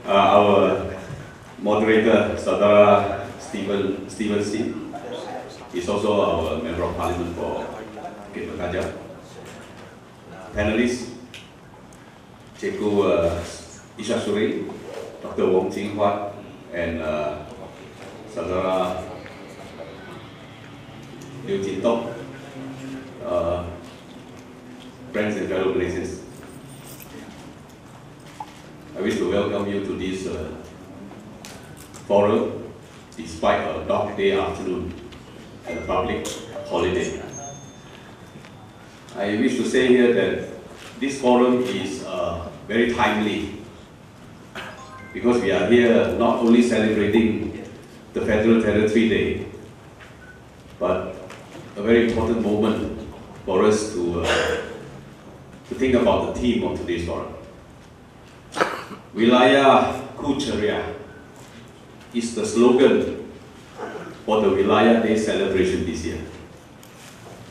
Our moderator, Saudara Stephen is also our Member of Parliament for Bukit Mertajam. Panelists, Cikgu Isha Suri, Dr. Wong Jing Huat, and Saudara Liu Jin Tok, friends and fellow Malaysians. I wish to welcome you to this forum, despite a dark day afternoon and a public holiday. I wish to say here that this forum is very timely, because we are here not only celebrating the Federal Territory Day, but a very important moment for us to think about the theme of today's forum. Wilayah Ku Ceria is the slogan for the Wilayah Day celebration this year.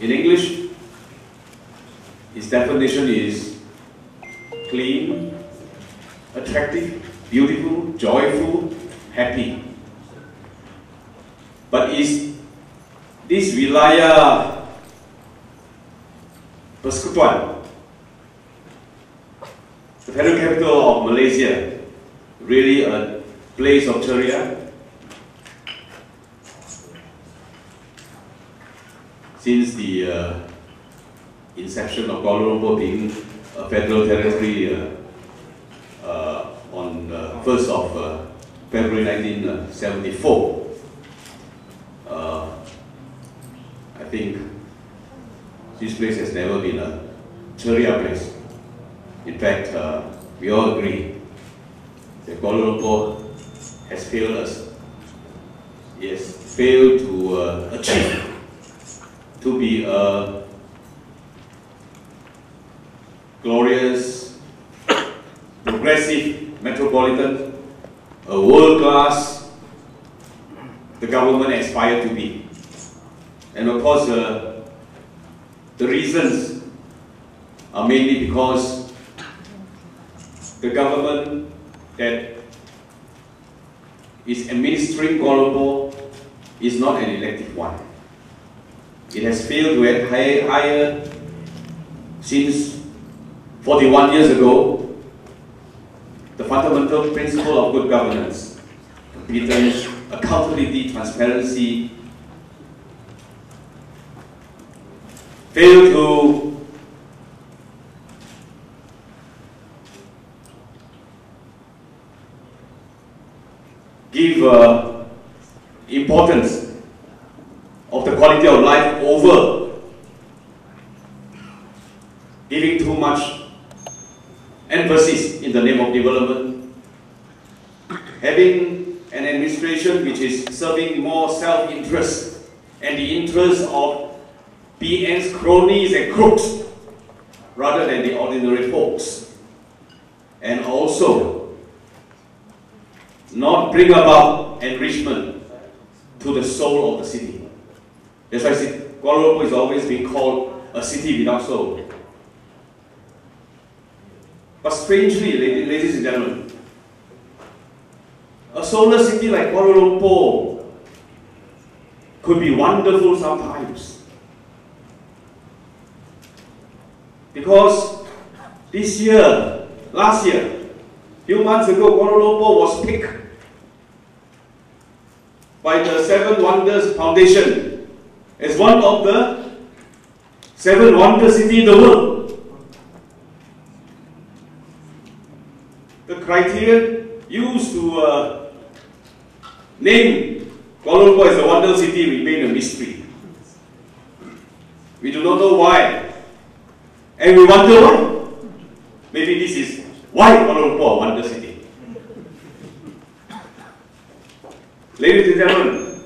In English, its definition is clean, attractive, beautiful, joyful, happy. But is this Wilayah Persekutuan, the federal capital of Malaysia, really a place of ceria? Since the inception of Kuala Lumpur being a federal territory on the 1st of February 1974, I think this place has never been a ceria place. In fact, we all agree that Kuala Lumpur has failed us. It has failed to achieve to be a glorious, progressive metropolitan, a world-class the government aspired to be. And of course, the reasons are mainly because the government that is administering Kuala Lumpur is not an elective one. It has failed to hire since 41 years ago the fundamental principle of good governance, competence, accountability, transparency. Failed to give importance of the quality of life over giving too much emphasis in the name of development, having an administration which is serving more self-interest and the interests of PN's cronies and crooks rather than the ordinary folks, and also not bring about enrichment to the soul of the city. That's why Kuala Lumpur is always being called a city without soul. But strangely, ladies and gentlemen, a soulless city like Kuala Lumpur could be wonderful sometimes. Because this year, last year, a few months ago, Kuala Lumpur was picked by the Seven Wonders Foundation as one of the 7 wonder cities in the world. The criteria used to name Kuala Lumpur as a wonder city remain a mystery. We do not know why, and we wonder why. Maybe this is why Kuala Lumpur a wonder city. Ladies and gentlemen,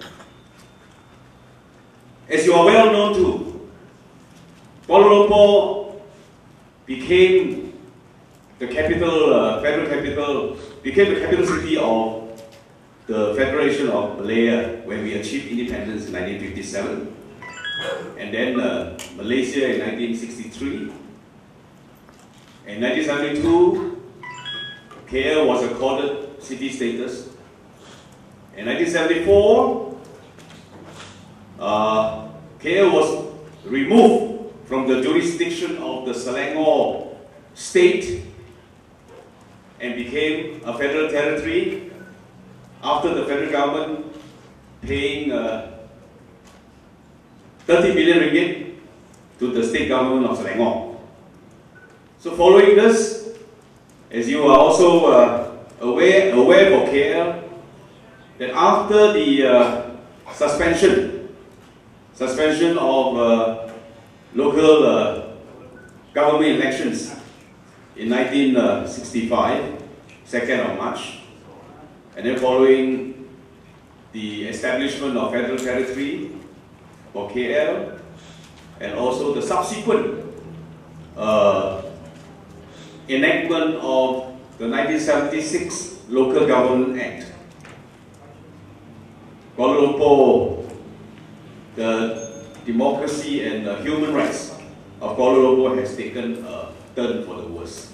as you are well known to, Kuala Lumpur became the capital, federal capital, became the capital city of the Federation of Malaya when we achieved independence in 1957, and then Malaysia in 1963. In 1972, KL was accorded city status. In 1974, KL was removed from the jurisdiction of the Selangor state and became a federal territory after the federal government paying 30 billion ringgit to the state government of Selangor. So following this, as you are also aware for KL, that after the suspension of local government elections in 1965, 2nd of March, and then following the establishment of federal territory for KL, and also the subsequent enactment of the 1976 Local Government Act. Kuala Lumpur, the democracy and the human rights of Kuala Lumpur has taken a turn for the worse.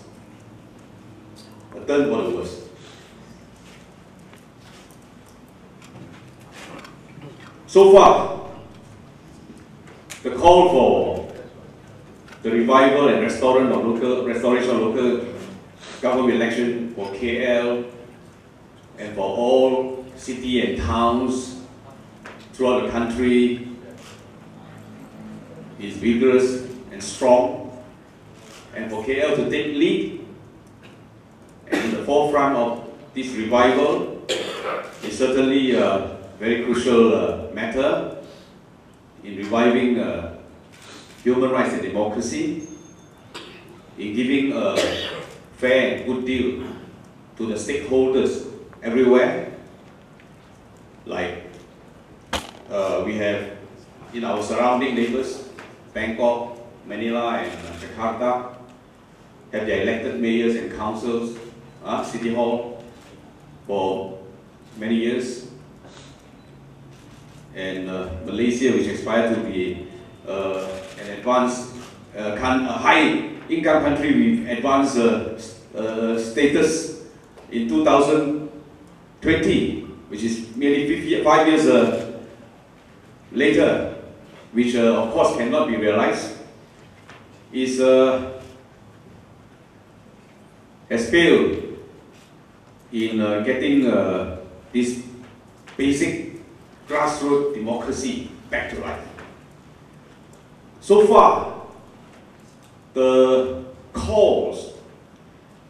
A turn for the worse. So far, the call for the revival and restoration of local government election for KL and for all city and towns throughout the country is vigorous and strong, and for KL to take lead and in the forefront of this revival is certainly a very crucial matter in reviving human rights and democracy, in giving a fair and good deal to the stakeholders everywhere, like we have in our surrounding neighbors, Bangkok, Manila and Jakarta, have their elected mayors and councils, City Hall for many years. And Malaysia, which aspired to be an advanced, a high-income country with advanced status in 2020, which is merely 5 years later, which of course cannot be realized, has failed in getting this basic grassroots democracy back to life. So far, the calls,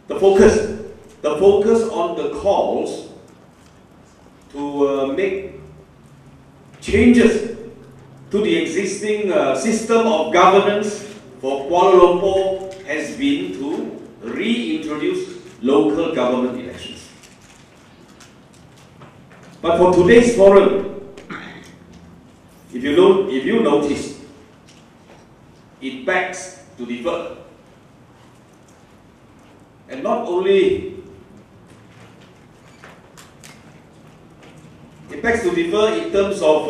the focus on the calls to make changes to the existing system of governance for Kuala Lumpur has been to reintroduce local government elections. But for today's forum, if you notice, it begs to differ. And not only it begs to differ in terms of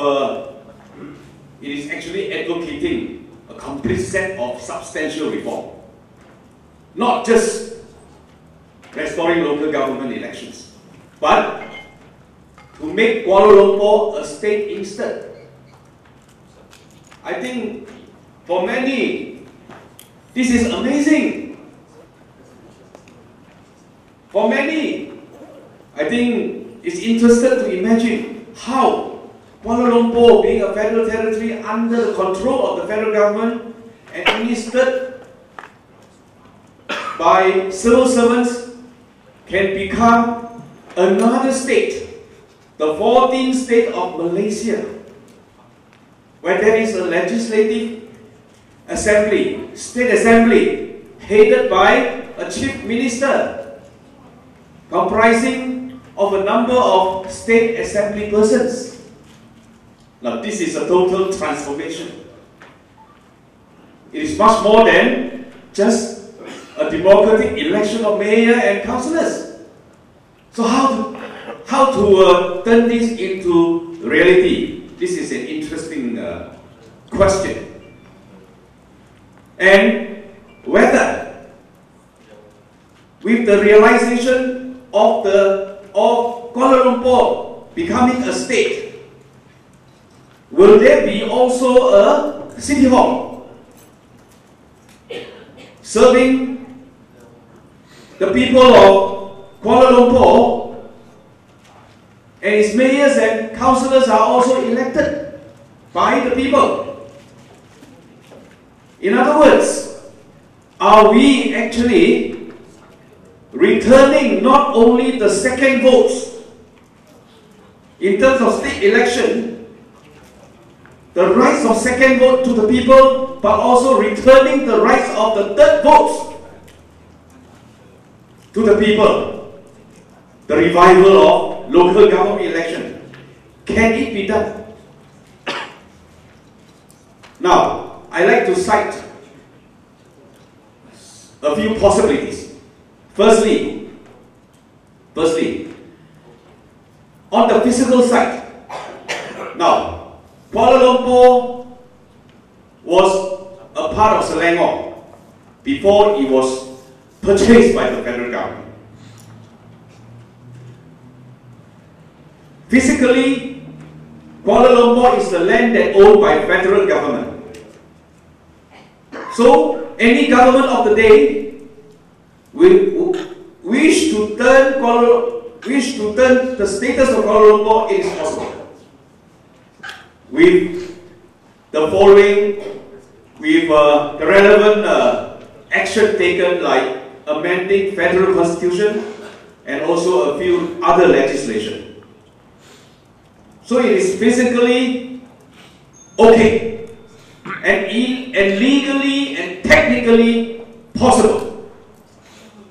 it is actually advocating a complete set of substantial reform, not just restoring local government elections, but to make Kuala Lumpur a state instead. I think for many, this is amazing. For many, I think it's interesting to imagine how Kuala Lumpur, being a federal territory under the control of the federal government and administered by civil servants, can become another state, the 14th state of Malaysia, where there is a legislative assembly, state assembly, headed by a chief minister, comprising of a number of state assembly persons. Now this is a total transformation. It is much more than just a democratic election of mayor and councillors. So how to turn this into reality? This is an interesting question. And whether, with the realization of of Kuala Lumpur becoming a state, will there be also a city hall serving the people of Kuala Lumpur, and its mayors and councillors are also elected by the people? In other words, are we actually returning not only the second votes in terms of state election, the rights of second vote to the people, but also returning the rights of the third votes to the people? The revival of local government election. Can it be done? Now, I like to cite a few possibilities. Firstly, on the physical side. Now, Kuala Lumpur was a part of Selangor before it was purchased by the federal government. Physically, Kuala Lumpur is the land that owned by federal government. So, any government of the day will wish to turn the status of Kuala Lumpur, it is possible. With the following, with the relevant action taken like amending federal constitution and also a few other legislation. So it is physically okay and legally and technically possible.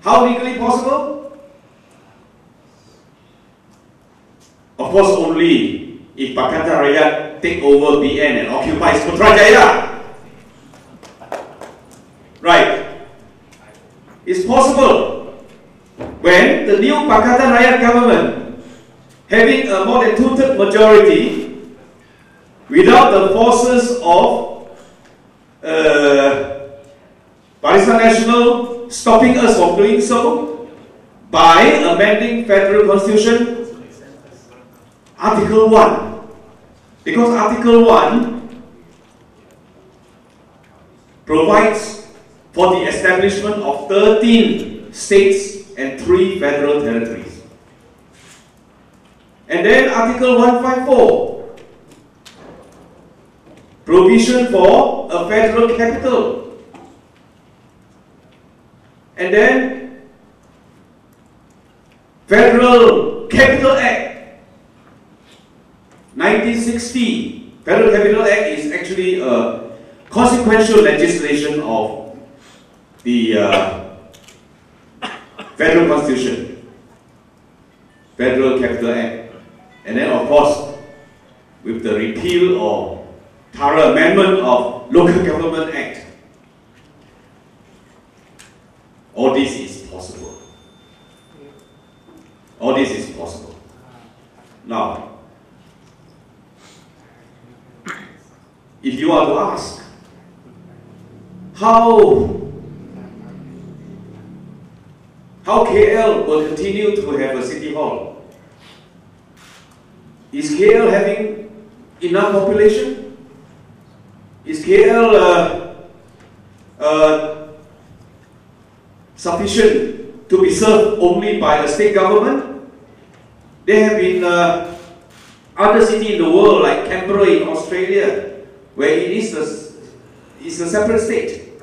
How legally possible? Of course, only if Pakatan Rakyat take over BN and occupies Putrajaya. Right. It's possible when the new Pakatan Rakyat government, having a more than two-thirds majority, without the forces of Barisan Nasional stopping us from doing so, by amending federal constitution, Article 1. Because Article 1 provides for the establishment of 13 states and 3 federal territories. And then Article 154, provision for a federal capital. And then Federal Capital Act 1960. Federal Capital Act is actually a consequential legislation of the Federal Constitution. Federal Capital Act. And then of course, with the repeal or thorough amendment of Local Government Act, all this is possible. All this is possible. Now, if you are to ask, how KL will continue to have a city hall? Is KL having enough population? Is KL sufficient to be served only by a state government? There have been other cities in the world like Canberra in Australia, where it is a separate state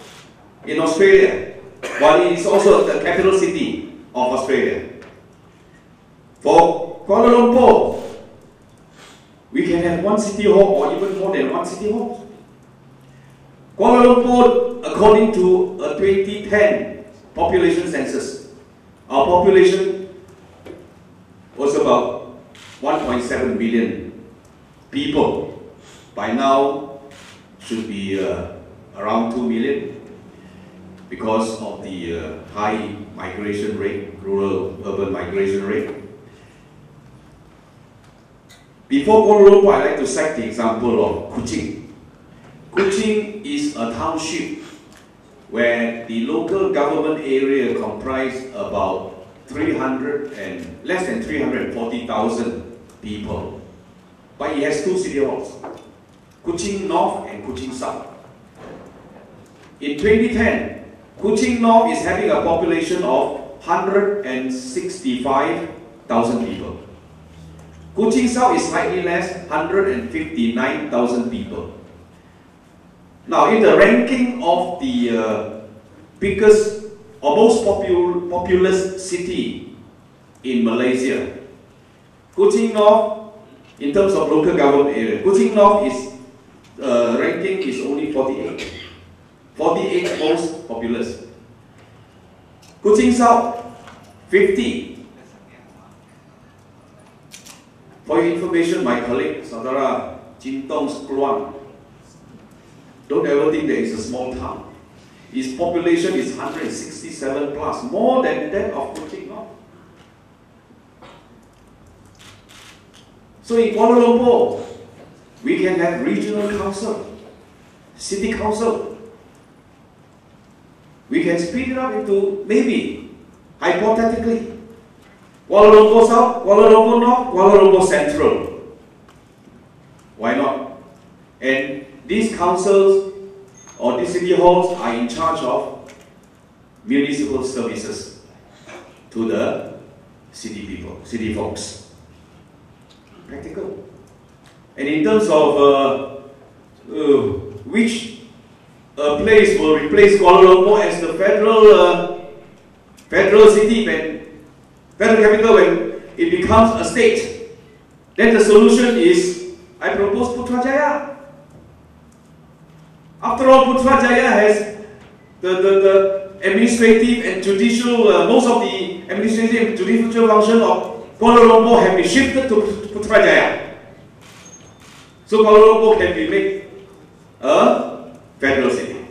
in Australia, while it is also the capital city of Australia. For Kuala Lumpur, we can have one city hall or even more than one city hall. Kuala Lumpur, according to a 2010 population census, our population was about 1.7 billion people. By now, should be around 2 million because of the high migration rate, rural-urban migration rate. Before Kuala Lumpur, I like to cite the example of Kuching. Kuching is a township where the local government area comprises about less than 340,000 people. But it has two city halls, Kuching North and Kuching South. In 2010, Kuching North is having a population of 165,000 people. Kuching South is slightly less, 159,000 people. Now, in the ranking of the biggest or most populous city in Malaysia, Kuching North, in terms of local government area, Kuching North is ranking is only 48. 48 most populous. Kuching South, 50. For your information, my colleague, Saudara Jintong's Kuala, don't ever think that it's a small town. Its population is 167 plus, more than that of Kuching North. So in Kuala Lumpur, we can have regional council, city council. We can split it up into, maybe, hypothetically, Kuala Lumpur South, Kuala Lumpur North, Kuala Lumpur Central. Why not? And these councils or these city halls are in charge of municipal services to the city people, city folks. Practical. And in terms of which place will replace Kuala Lumpur as the federal city, federal capital when it becomes a state, then the solution is, I propose Putrajaya. After all, Putrajaya has the administrative and judicial, most of the administrative and judicial function of Kuala Lumpur have been shifted to Putrajaya. So Kuala Lumpur can be made a federal city.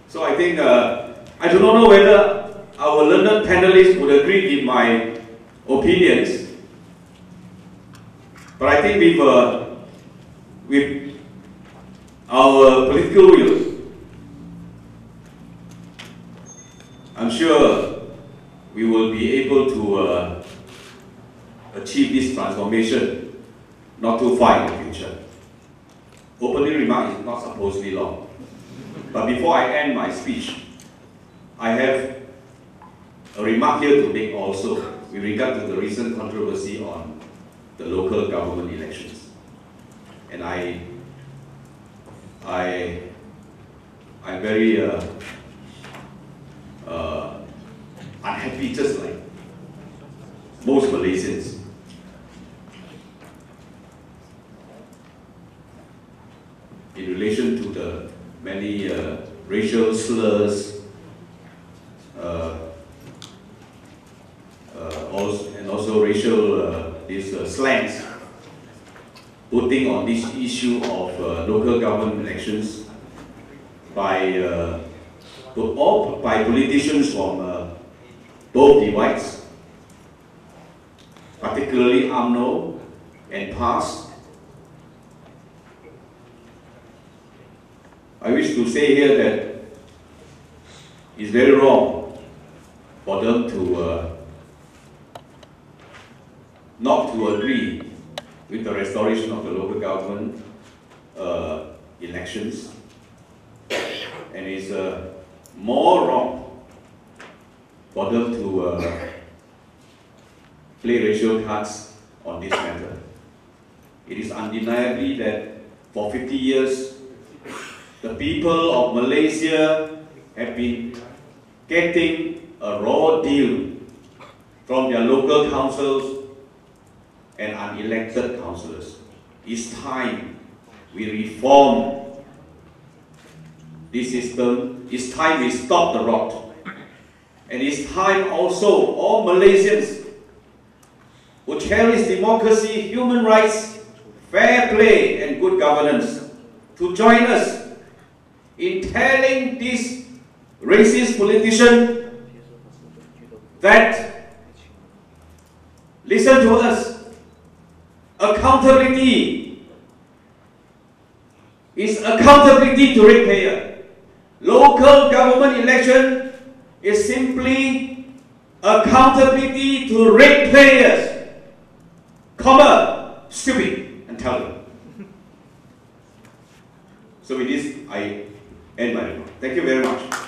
So I think, I do not know whether our learned panelists would agree with my opinions, but I think with our political will, I'm sure we will be able to achieve this transformation not too far in the future. Opening remark is not supposedly long, but before I end my speech, I have a remark here to make also with regard to the recent controversy on the local government elections. And I'm very unhappy, just like most Malaysians. In relation to the many racial slurs and also racial slangs putting on this issue of local government elections by politicians from both divides, particularly UMNO and PAS. I wish to say here that it's very wrong for them to not to agree with the restoration of the local government elections, and it's more wrong for them to play racial cards on this matter. It is undeniably that for 50 years, the people of Malaysia have been getting a raw deal from their local councils and unelected councillors. It's time we reform this system. It's time we stop the rot. And it's time also all Malaysians who cherish democracy, human rights, fair play and good governance to join us in telling this racist politician that, listen to us, accountability is accountability to ratepayer. Local government election is simply accountability to rate players, comma, stupid, and tell them. So with this, I end my remarks. Thank you very much.